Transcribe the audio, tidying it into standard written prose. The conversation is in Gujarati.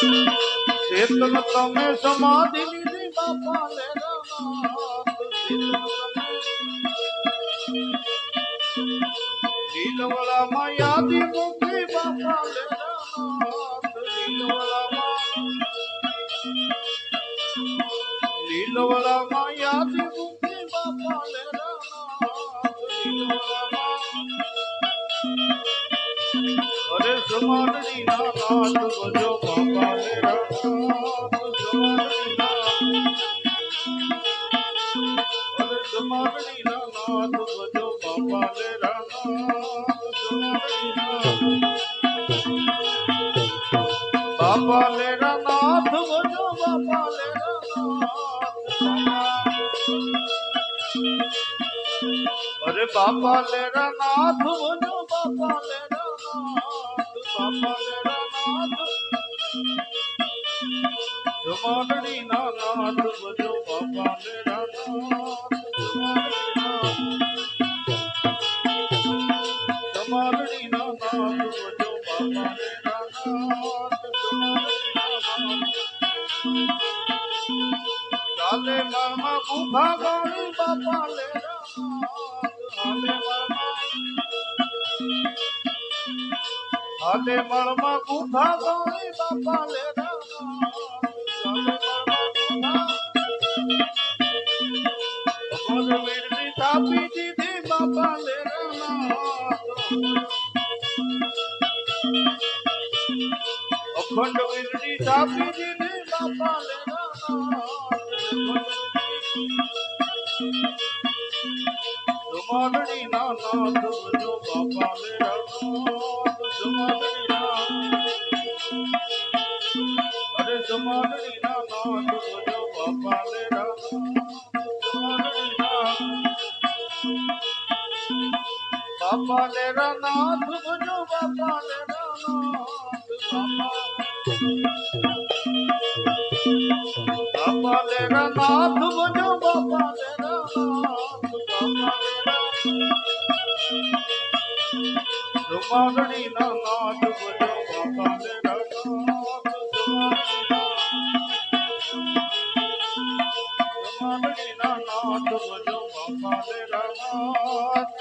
ચેતન તમે સમાધિ લીધી બાપા લેરનાથ લીલવડામાં યાદી મૂકી બાપા લેરનાથ લીલવડામાં યાદી મૂકી બાપા લેરનાથ અરે સમાડની ના નાથ બજો બાપા લેરનાથ સમાડની ના નાથ બજો બાપા લેરનાથ બાપા લેરનાથ બજો બાપા લેરનાથ અરે બાપા લેરનાથ બજો બાપા લેરનાથ બાપા લેરનાથ સમાડની ના નાથ બજો બાપા લેરનાથ સમાડની ના નાથ બજો બાપા લેરનાથ ચાલે મામા ગુફા ગાળી બાપા લેરનાથ હાલે મળમાં ગુફા ગાળી બાપા લેરનાથ વીરની થાપી દીધી બાપા લેરનાથ અખંડ વીરની થાપી દીધી બાપા લેરનાથ સમાડની ના નાથ બજો બાપા લેરનાથ સમાડની ના અરે સમાડની ના નાથ બજો બાપા લેરનાથ સમાડની ના બાપા લેરનાથ બજો બાપા લેરનાથ બાપા લેરનાથ બજો બાપા લેરનાથ સમાડની ના નાથ બજો બાપા લેરનાથ સમાડની ના નાથ બજો બાપા લેરનાથ